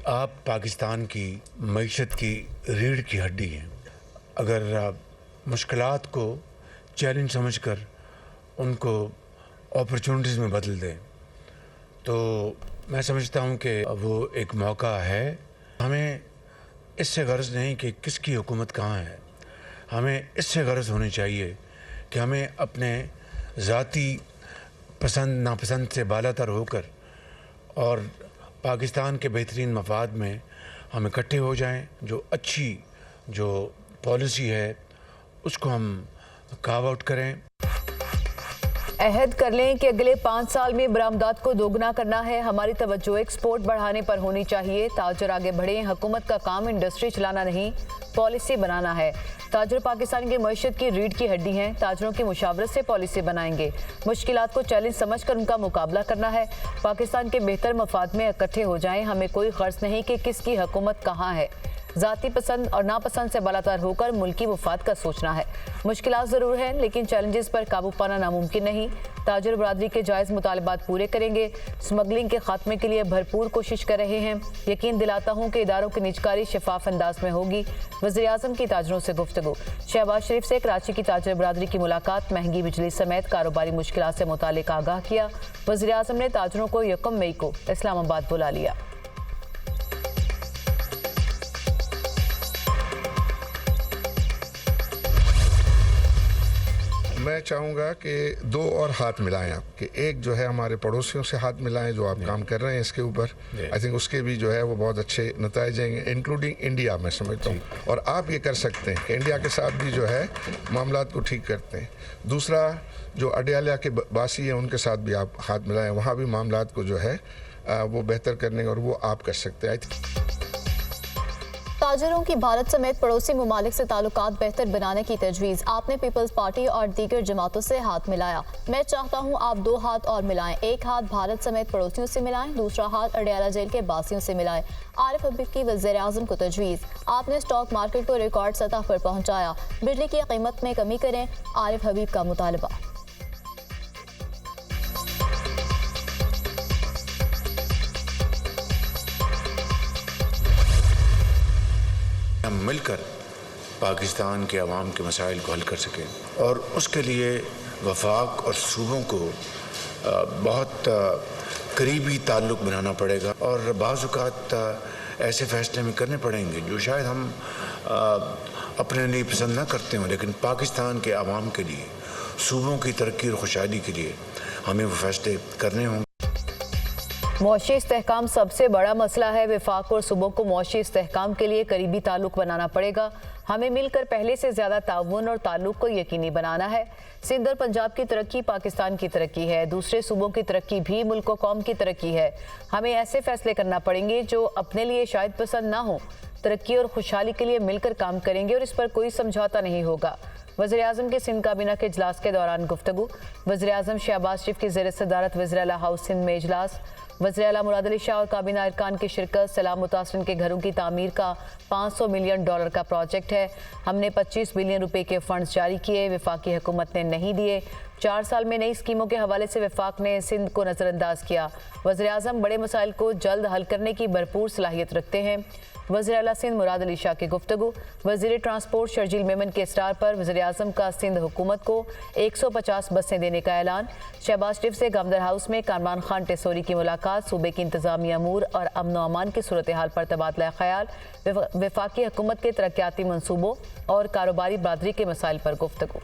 आप पाकिस्तान की मईशत की रीढ़ की हड्डी हैं। अगर आप मुश्किलात को चैलेंज समझकर उनको अपॉर्चुनिटीज़ में बदल दें तो मैं समझता हूँ कि वो एक मौका है। हमें इससे गर्ज़ नहीं कि किसकी हुकूमत कहाँ है, हमें इससे गर्ज़ होनी चाहिए कि हमें अपने ज़ाती पसंद नापसंद से बालातर होकर और पाकिस्तान के बेहतरीन मफाद में हम इकट्ठे हो जाएं। जो अच्छी जो पॉलिसी है उसको हम कार्व आउट करें। अहद कर लें कि अगले 5 साल में बरामदात को दोगुना करना है। हमारी तवज्जो एक्सपोर्ट बढ़ाने पर होनी चाहिए। ताजर आगे बढ़े। हुकूमत का काम इंडस्ट्री चलाना नहीं, पॉलिसी बनाना है। ताजर पाकिस्तान की मईशत की रीढ़ की हड्डी हैं। ताजरों की मुशावरत से पॉलिसी बनाएंगे। मुश्किलात को चैलेंज समझकर उनका मुकाबला करना है। पाकिस्तान के बेहतर मफाद में इकट्ठे हो जाएं। हमें कोई गर्ज नहीं कि किसकी हुकूमत कहाँ है। ज़ाती पसंद और नापसंद से बालातर होकर मुल्की मुफाद का सोचना है। मुश्किलात ज़रूर हैं लेकिन चैलेंजेस पर काबू पाना नामुमकिन नहीं। ताजर बरादरी के जायज़ मुतालबात पूरे करेंगे। स्मगलिंग के खात्मे के लिए भरपूर कोशिश कर रहे हैं। यकीन दिलाता हूँ कि इदारों की निजकारी शफाफ अंदाज में होगी। वज़ीर-ए-आज़म की ताजरों से गुफ्तगू। शहबाज शरीफ से कराची की ताजर बरादरी की मुलाकात। महंगी बिजली समेत कारोबारी मुश्किलात से मुतालिक आगाह किया। वज़ीर-ए-आज़म ने ताजरों को 1 मई को इस्लामाबाद बुला लिया। मैं चाहूँगा कि 2 और हाथ मिलाएं आप, कि एक जो है हमारे पड़ोसियों से हाथ मिलाएं जो आप काम कर रहे हैं इसके ऊपर। आई थिंक उसके भी जो है वो बहुत अच्छे नतीजे जाएंगे, इंक्लूडिंग इंडिया मैं समझता हूँ। और आप ये कर सकते हैं कि इंडिया के साथ भी जो है मामलात को ठीक करते हैं। दूसरा, जो अडयाला के बासी हैं उनके साथ भी आप हाथ मिलाएं, वहाँ भी मामलात को जो है वो बेहतर करने और वो आप कर सकते हैं। ताजरों की भारत समेत पड़ोसी ममालिक से ताल्लुकात बेहतर बनाने की तजवीज़। आपने पीपल्स पार्टी और दीगर जमातों से हाथ मिलाया। मैं चाहता हूं आप 2 हाथ और मिलाएं। एक हाथ भारत समेत पड़ोसियों से मिलाएं, दूसरा हाथ अडयाला जेल के बासियों से मिलाएं। आरिफ हबीब की वज़ीर-ए-आज़म को तजवीज़। आपने स्टॉक मार्केट को रिकॉर्ड सतह पर पहुँचाया। बिजली की कीमत में कमी करें। आरिफ हबीब का मुतालबा। हम मिलकर पाकिस्तान के अवाम के मसाइल को हल कर सकें और उसके लिए वफाक और सूबों को बहुत करीबी ताल्लुक़ बनाना पड़ेगा और बाज़ औक़ात ऐसे फ़ैसले में करने पड़ेंगे जो शायद हम अपने लिए पसंद ना करते हों, लेकिन पाकिस्तान के अवाम के लिए, सूबों की तरक्की और खुशहाली के लिए हमें वो फ़ैसले करने होंगे। मुआशी इस्तेहकाम सबसे बड़ा मसला है। वफाक और सूबों को मुआशी इस्तेहकाम के लिए करीबी ताल्लुक़ बनाना पड़ेगा। हमें मिलकर पहले से ज़्यादा ताउन और ताल्लुक़ को यकीनी बनाना है। सिंध और पंजाब की तरक्की पाकिस्तान की तरक्की है, दूसरे सूबों की तरक्की भी मुल्क व कौम की तरक्की है। हमें ऐसे फैसले करना पड़ेंगे जो अपने लिए शायद पसंद ना हो, तरक्की और खुशहाली के लिए मिलकर काम करेंगे और इस पर कोई समझौता नहीं होगा। वज़ीर-ए-आज़म के सिंध काबीना के इजलास के दौरान गुफ्तगू। वज़ीर-ए-आज़म शहबाज शरीफ की ज़ेर सदारत वज़ीर-ए-आला हाउस सिंध में इजलास। वज़ीर-ए-आला मुराद अली शाह और काबीना अरकान की शिरकत। सैलाब मुतासरीन के घरों की तामीर का $500 मिलियन का प्रोजेक्ट है। हमने 25 बिलियन रुपए के फंड्स जारी किए, वफाकी हुकूमत ने नहीं दिए। 4 साल में नई स्कीमों के हवाले से वफाक ने सिंध को नज़रअंदाज किया। वज़ीर-ए-आज़म बड़े मसाइल को जल्द हल करने की भरपूर सलाहियत रखते हैं। वज़ीर-ए-आला सिंध मुराद अली शाह की गुफ्तगू। वज़ीर ट्रांसपोर्ट शर्जील मेमन के इसरार पर वज़ीर-ए-आज़म का सिंध हुकूमत को 150 बसें देने का ऐलान। शहबाज शरीफ से गवर्नर हाउस में कामरान खान टेसोरी की मुलाकात। सूबे की इंतजामी अमूर और अमन व अमान की सूरत हाल पर तबादला ख्याल। वफाकी हुकूमत के तरक्याती मनसूबों और कारोबारी बरादरी के मसाइल पर गुफ्तगू।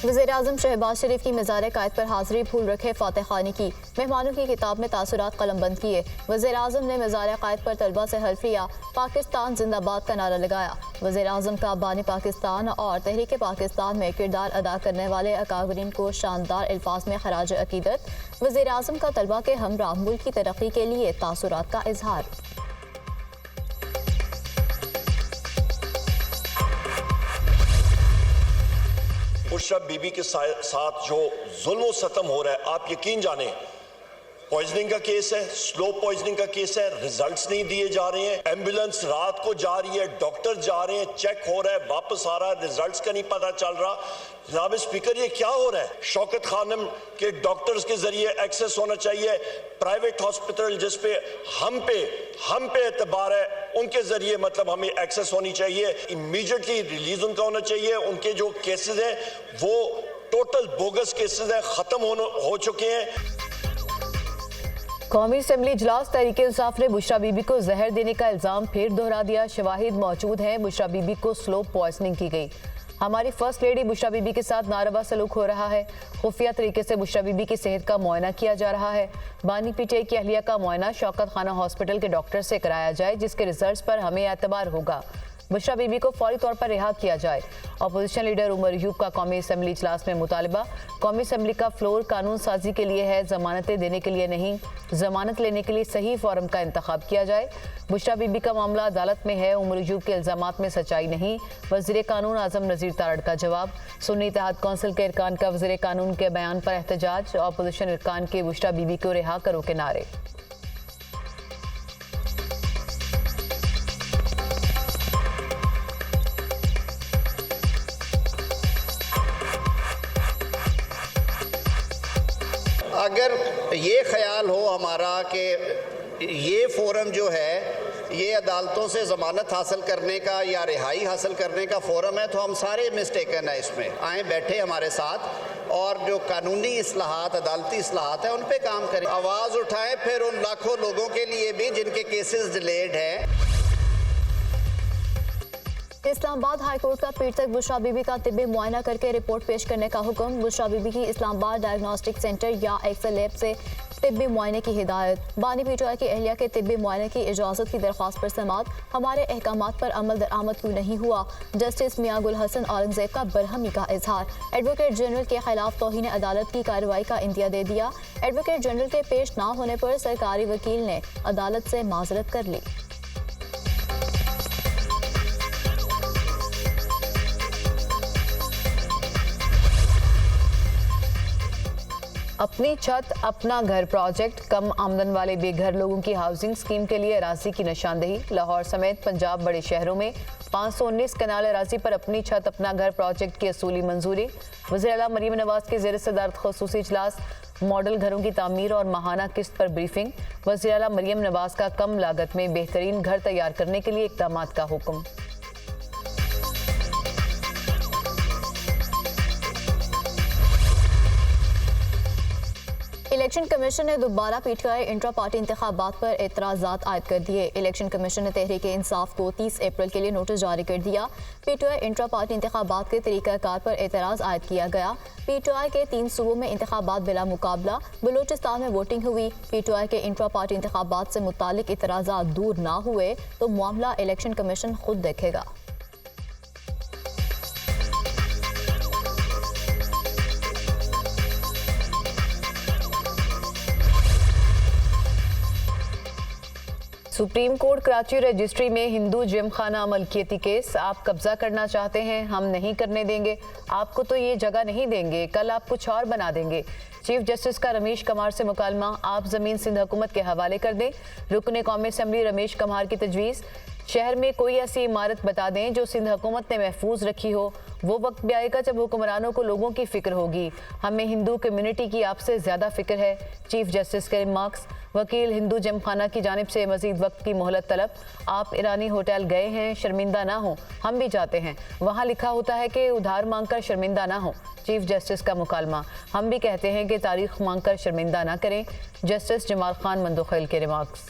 वज़ीर-ए-आज़म शहबाज शरीफ की मज़ार-ए-कायद पर हाज़िरी भूल रखे फातह खानी की, मेहमानों की किताब में तासुरात कलमबंद किए। वज़ीर-ए-आज़म ने मज़ार-ए-कायद पर तलबा से हल्फ लिया, पाकिस्तान जिंदाबाद का नारा लगाया। वज़ीर-ए-आज़म का बानी पाकिस्तान और तहरीक पाकिस्तान में किरदार अदा करने वाले अकाबरीन को शानदार अल्फाज में खराज अकीदत। वज़ीर-ए-आज़म का तलबा के हमरा मुल्क की तरक्की के लिए तासुरात का इजहार। मुशर्रफ बीबी के साथ जो जुल्म सतम हो रहा है, आप यकीन जाने पॉइजनिंग का केस है, स्लो पॉइजनिंग का केस है, रिजल्ट्स नहीं दिए जा रहे हैं, एम्बुलेंस रात को जा रही है, डॉक्टर जा रहे हैं, चेक हो रहा है, वापस आ रहा है, रिजल्ट्स का नहीं पता चल रहा। जनाब स्पीकर, ये क्या हो रहा है? शौकत खानम के डॉक्टर्स के जरिए एक्सेस होना चाहिए, प्राइवेट हॉस्पिटल जिस पे हम पे एतबार है उनके जरिए मतलब हमें एक्सेस होनी चाहिए, इमीडिएटली रिलीज उनका होना चाहिए। उनके जो केसेस हैं वो टोटल बोगस केसेस हैं, खत्म हो चुके हैं। कौमी असेंबली इजलास तहरीक इंसाफ ने बुशरा बीबी को जहर देने का इल्जाम फिर दोहरा दिया। शवाहिद मौजूद हैं, बुशरा बीबी को स्लो पॉइजनिंग की गई। हमारी फर्स्ट लेडी बुशरा बीबी के साथ नारवा सलूक हो रहा है। खुफिया तरीके से बुशरा बीबी की सेहत का मुआयना किया जा रहा है। बानी पीटीआई की अहलिया का मुआयना शौकत खाना हॉस्पिटल के डॉक्टर से कराया जाए, जिसके रिजल्ट्स पर हमें एतबार होगा। बुशरा बीबी को फौरी तौर पर रिहा किया जाए। अपोजिशन लीडर उमर अयूब का कौमी असेंबली इजलास में मुतालबा। कौमी असेंबली का फ्लोर कानून साजी के लिए है, जमानतें देने के लिए नहीं। जमानत लेने के लिए सही फोरम का इंतखाब किया जाए। बुशरा बीबी का मामला अदालत में है, उमर अयूब के इल्जामात में सच्चाई नहीं। वज़ीर कानून आज़म नज़ीर तारड़ का जवाब। सुन्नी इत्तेहाद कौंसिल के इरकान का वज़ीर कानून के बयान पर एहतजाज। अपोजिशन इरकान के बुशरा बीबी को रिहा करो के नारे। अगर ये ख्याल हो हमारा कि ये फोरम जो है ये अदालतों से ज़मानत हासिल करने का या रिहाई हासिल करने का फोरम है, तो हम सारे मिस्टेकन है इसमें। आए बैठे हमारे साथ और जो कानूनी इस्लाहात, अदालती इस्लाहात है उन पे काम करें, आवाज़ उठाएं फिर उन लाखों लोगों के लिए भी जिनके केसेस डिलेड हैं। इस्लामाबाद हाई कोर्ट का पीर तक बुशरा बीबी का तिब्बी मुआयना करके रिपोर्ट पेश करने का हुक्म। बुशरा बीबी की इस्लामाबाद डायग्नोस्टिक सेंटर या एक्सल लैब से तिब्बी मुआयने की हिदायत। बानी पीटीआई की अहलिया के तिब्बी मुआयने की इजाज़त की दरख्वास्त पर समात। हमारे अहकामात पर अमल दरामद क्यों नहीं हुआ? जस्टिस मियां गुल हसन औरंगजेब का बरहमी का इजहार। एडवोकेट जनरल के खिलाफ तौहीन अदालत की कार्रवाई का इंदिया दे दिया। एडवोकेट जनरल के पेश ना होने पर सरकारी वकील ने अदालत से माजरत कर ली। अपनी छत अपना घर प्रोजेक्ट कम आमदन वाले बेघर लोगों की हाउसिंग स्कीम के लिए अराजी की निशानदेही। लाहौर समेत पंजाब बड़े शहरों में 519 कनाल अराजी पर अपनी छत अपना घर प्रोजेक्ट की असूली मंजूरी। वज़ीर आला मरीम नवाज के ज़ेर सदारत ख़ुसूसी इजलास। मॉडल घरों की तामीर और माहाना किस्त पर ब्रीफिंग। वज़ीर आला मरीम नवाज का कम लागत में बेहतरीन घर तैयार करने के लिए इक़दाम का हुक्म। इलेक्शन कमीशन ने दोबारा पीटीआई इंट्रा पार्टी इंतखाबात पर एतराज़ात आयद कर दिए। इलेक्शन कमीशन ने तहरीक इंसाफ को 30 अप्रैल के लिए नोटिस जारी कर दिया। पीटीआई इंट्रा पार्टी इंतखाबात के तरीक़ाकार पर एतराज़ आयद किया गया। पीटीआई के 3 सूबों में इंतखाबात बिला मुकाबला। बलूचिस्तान में वोटिंग हुई। पीटीआई के इंट्रा पार्टी इंतखाबात से मुतालिक एतराज़ात दूर ना हुए तो मामला इलेक्शन कमीशन खुद देखेगा। सुप्रीम कोर्ट कराची रजिस्ट्री में हिंदू जिम खाना मलकियती केस। आप कब्जा करना चाहते हैं, हम नहीं करने देंगे। आपको तो ये जगह नहीं देंगे, कल आप कुछ और बना देंगे। चीफ जस्टिस का रमेश कुमार से मुकालमा। आप जमीन सिंध हुकूमत के हवाले कर दें। रुकने कौमी असेंबली रमेश कुमार की तजवीज़। शहर में कोई ऐसी इमारत बता दें जो सिंध हुकूमत ने महफूज रखी हो। वो वक्त भी आएगा जब हुक्मरानों को लोगों की फिक्र होगी। हमें हिंदू कम्युनिटी की आपसे ज़्यादा फिक्र है। चीफ जस्टिस के रिमार्क्स। वकील हिंदू जिम खाना की जानिब से मजीद वक्त की मोहलत तलब। आप ईरानी होटल गए हैं, शर्मिंदा ना हो, हम भी जाते हैं। वहाँ लिखा होता है कि उधार मांगकर शर्मिंदा ना हो। चीफ जस्टिस का मुकालमा। हम भी कहते हैं कि तारीख मांगकर शर्मिंदा ना करें। जस्टिस जमाल खान मंदोखैल के रिमार्क्स।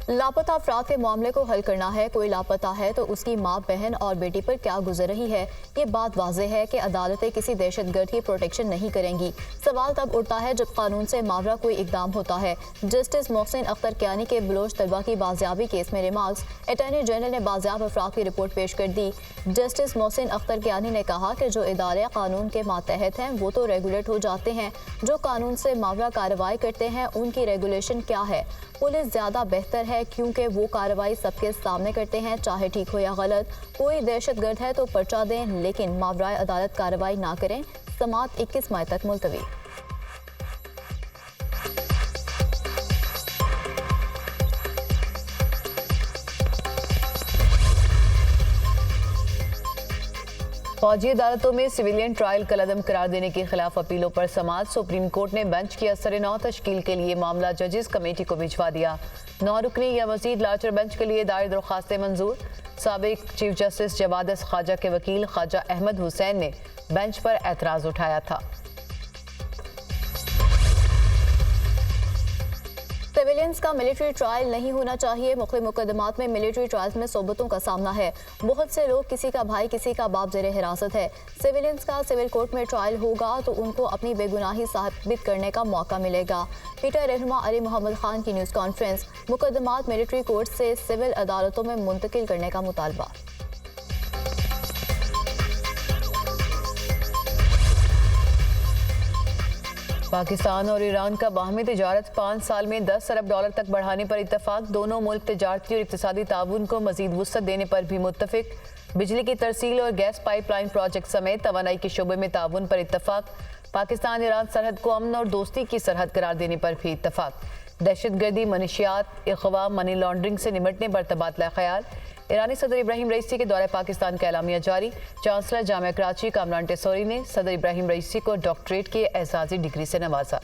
लापता अफराद के मामले को हल करना है। कोई लापता है तो उसकी माँ, बहन और बेटी पर क्या गुजर रही है, ये बात वाज़ेह है कि अदालतें किसी दहशतगर्द की प्रोटेक्शन नहीं करेंगी। सवाल तब उठता है जब कानून से मावरा कोई इकदाम होता है। जस्टिस मोहसिन अख्तर कियानी के बलोच तलबा की बाजियाबी केस में रिमार्क्स। अटॉर्नी जनरल ने बाजियाब अफराद की रिपोर्ट पेश कर दी। जस्टिस मोहसिन अख्तर कियानी ने कहा कि जो इदारे कानून के मातहत हैं वो तो रेगुलेट हो जाते हैं, जो कानून से मावरा कार्रवाई करते हैं उनकी रेगुलेशन क्या है। पुलिस ज़्यादा बेहतर है क्योंकि वो कार्रवाई सबके सामने करते हैं, चाहे ठीक हो या गलत। कोई दहशतगर्द है तो पर्चा दें, लेकिन मावराए अदालत कार्रवाई ना करें। समाअत 21 मई तक मुलतवी। फौजी अदालतों में सिविलियन ट्रायल कलअदम करार देने के खिलाफ अपीलों पर समाअत। सुप्रीम कोर्ट ने बेंच की असर-ए-नौ तश्कील के लिए मामला जजेस कमेटी को भिजवा दिया। 9 रुकनी या मजीद लार्जर बेंच के लिए दायर दरख्वास्तें मंजूर। साबिक चीफ जस्टिस जवाद ख्वाजा के वकील ख्वाजा अहमद हुसैन ने बेंच पर एतराज उठाया था। सिविलियंस का मिलिट्री ट्रायल नहीं होना चाहिए। मुख्तलिफ मुकदमात में मिलिट्री ट्रायल्स में सोबतों का सामना है। बहुत से लोग, किसी का भाई किसी का बाप ज़ेरे हिरासत है। सिविलियंस का सिविल कोर्ट में ट्रायल होगा तो उनको अपनी बेगुनाही साबित करने का मौका मिलेगा। पीटर रहनुमा अली मोहम्मद खान की न्यूज़ कॉन्फ्रेंस। मुकदमात मिलिट्री कोर्ट से सिविल अदालतों में मुंतकिल करने का मुतालबा। पाकिस्तान और ईरान का बाहमी तिजारत 5 साल में 10 अरब डॉलर तक बढ़ाने पर इत्तफाक। दोनों मुल्क तिजारती और इक्तिसादी ताउन को मजीद वुसअत देने पर भी मुत्तफिक। बिजली की तरसील और गैस पाइपलाइन प्रोजेक्ट समेत तवानाई के शोबे में ताउन पर इत्तफाक। पाकिस्तान ईरान सरहद को अमन और दोस्ती की सरहद करार देने पर भी इत्तफाक। दहशतगर्दी, मनशियात, अगवा, मनी लॉन्ड्रिंग से निमटने पर तबादला ख्याल। ईरानी सदर इब्राहिम रईसी के दौरे पाकिस्तान का एलामिया जारी। चांसलर जामिया कराची कामरान टेसोरी ने सदर इब्राहिम रईसी को डॉक्टरेट की एजाजी डिग्री से नवाजा।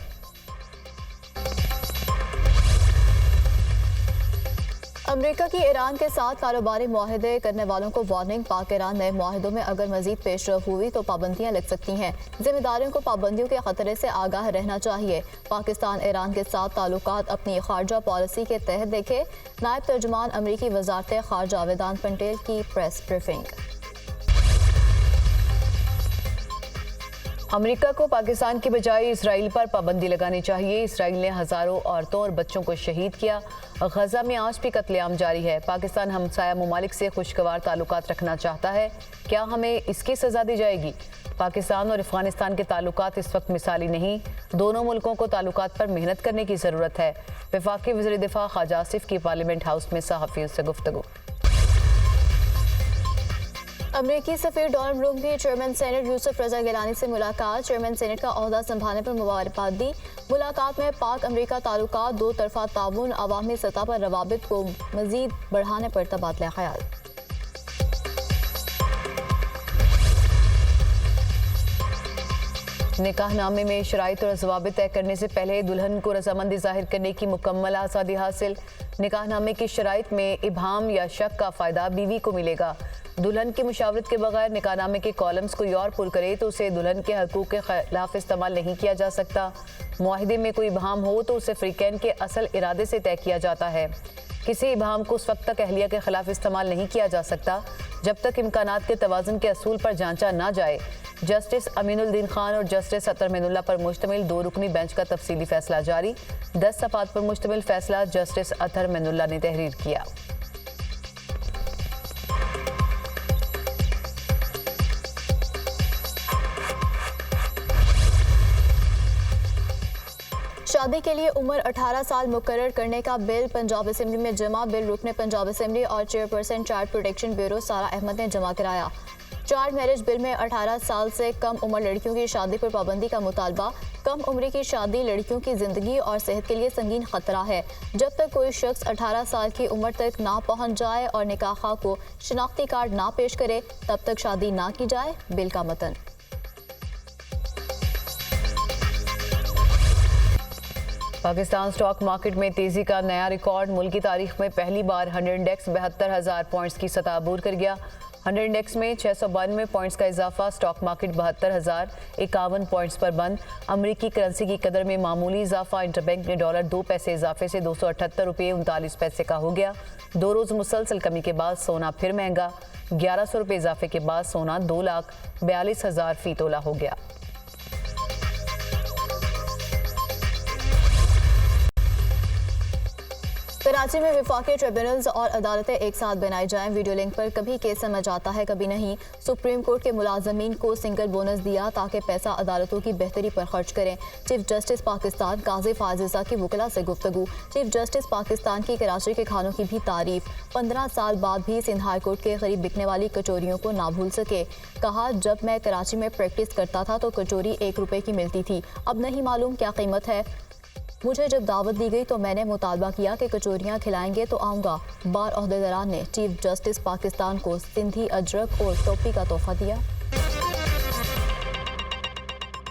अमेरिका की ईरान के साथ कारोबारी मुआहदे करने वालों को वार्निंग। पाक ईरान नए मुआहदों में अगर मजीद पेशरफ हुई तो पाबंदियां लग सकती हैं। जिम्मेदारों को पाबंदियों के खतरे से आगाह रहना चाहिए। पाकिस्तान ईरान के साथ ताल्लुकात अपनी खारजा पॉलिसी के तहत देखे। नायब तर्जुमान अमरीकी वजारत खारजा वेदांत पटेल की प्रेस ब्रीफिंग। अमेरिका को पाकिस्तान की बजाय इसराइल पर पाबंदी लगानी चाहिए। इसराइल ने हजारों औरतों और बच्चों को शहीद किया। गजा में आज भी कत्लेआम जारी है। पाकिस्तान हमसाया ममालिक से खुशगवार ताल्लुकात रखना चाहता है। क्या हमें इसकी सजा दी जाएगी? पाकिस्तान और अफगानिस्तान के ताल्लुकात इस वक्त मिसाली नहीं। दोनों मुल्कों को ताल्लुकात पर मेहनत करने की ज़रूरत है। वफाकी वज़ीर दिफा ख्वाजा आसिफ की पार्लियामेंट हाउस में सहाफ़ियों से गुफ्तगू। अमरीकी सफीर डोनाल्ड ब्लूम की चेयरमैन सेनेट यूसुफ रजा गिलानी से मुलाकात। चेयरमैन सेनेट का ओहदा संभालने पर मुबारकबाद दी। मुलाकात में पाक अमरीका ताल्लुकात, दो तरफा ताउन, अवामी सतह पर रवाबित को मजीद बढ़ाने पर तबादला ख्याल। निकाहनामे में शराइत और ज़वाबित तय करने से पहले दुल्हन को रजामंदी जाहिर करने की मुकम्मल आज़ादी हासिल। निकाहनामे की शराइत में इबाहम या शक का फ़ायदा बीवी को मिलेगा। दुल्हन की मुशावरत के बगैर निकाहनामे के कॉलम्स कोई और पुर करे तो उसे दुल्हन के हकूक़ के खिलाफ इस्तेमाल नहीं किया जा सकता। मुआहिदे में कोई इबाहम हो तो उसे फ़रीक़ैन के असल इरादे से तय किया जाता है। किसी इबाहम को उस वक्त तक अहलिया के खिलाफ इस्तेमाल नहीं किया जा सकता जब तक इम्कानात के तवाज़ुन के असूल पर जांचा ना जाए। जस्टिस अमीनुद्दीन खान और जस्टिस अतर मेनुल्लाह पर मुश्तमिल 2 रुकनी बेंच का तफसीली फैसला जारी। 10 सफ़ात पर मुश्तमिल फैसला जस्टिस अतर मेनुल्लाह ने तहरीर किया। शादी के लिए उम्र 18 साल मुकर्रर करने का बिल पंजाब असेंबली में जमा। बिल रुकने पंजाब असेंबली और चेयरपर्सन चाइल्ड प्रोटेक्शन ब्यूरो सारा अहमद ने जमा कराया। चाइल्ड मैरिज बिल में 18 साल से कम उम्र लड़कियों की शादी पर पाबंदी का मुतालबा। कम उम्र की शादी लड़कियों की जिंदगी और सेहत के लिए संगीन खतरा है। जब तक कोई शख्स 18 साल की उम्र तक ना पहुंच जाए और निकाह को शनाख्ती कार्ड ना पेश करे तब तक शादी ना की जाए। बिल का मतन। पाकिस्तान स्टॉक मार्केट में तेजी का नया रिकॉर्ड। मुल्क की तारीख में पहली बार 100 इंडेक्स 72,000 पॉइंट्स की सतह अबूर कर गया। 100 इंडेक्स में 692 पॉइंट्स का इजाफा, स्टॉक मार्केट 72,051 पॉइंट्स पर बंद। अमेरिकी करेंसी की कदर में मामूली इजाफा, इंटरबैंक ने डॉलर 2 पैसे इजाफे से 278 रुपये 39 पैसे का हो गया। 2 रोज मुसलसल कमी के बाद सोना फिर महंगा, 1100 रुपये इजाफे के बाद सोना 2,42,000 फी तोला हो गया। कराची में विफाकी ट्रिब्यूनल्स और अदालतें एक साथ बनाई जाएं। वीडियो लिंक पर कभी केस समझ आता है कभी नहीं। सुप्रीम कोर्ट के मुलाजमीन को सिंगल बोनस दिया ताकि पैसा अदालतों की बेहतरी पर खर्च करें। चीफ जस्टिस पाकिस्तान काजी फाजिजा की वकला से गुफ्तगू। चीफ जस्टिस पाकिस्तान की कराची के खानों की भी तारीफ। 15 साल बाद भी सिंध हाई कोर्ट के करीब बिकने वाली कचौरियों को ना भूल सके। कहा, जब मैं कराची में प्रैक्टिस करता था तो कचौरी 1 रुपए की मिलती थी, अब नहीं मालूम क्या कीमत है। मुझे जब दावत दी गई तो मैंने मुतालबा किया कि कचौरियाँ खिलाएंगे तो आऊँगा। बार ओहदेदारान ने चीफ जस्टिस पाकिस्तान को सिंधी अजरक और टोपी का तोहफा दिया।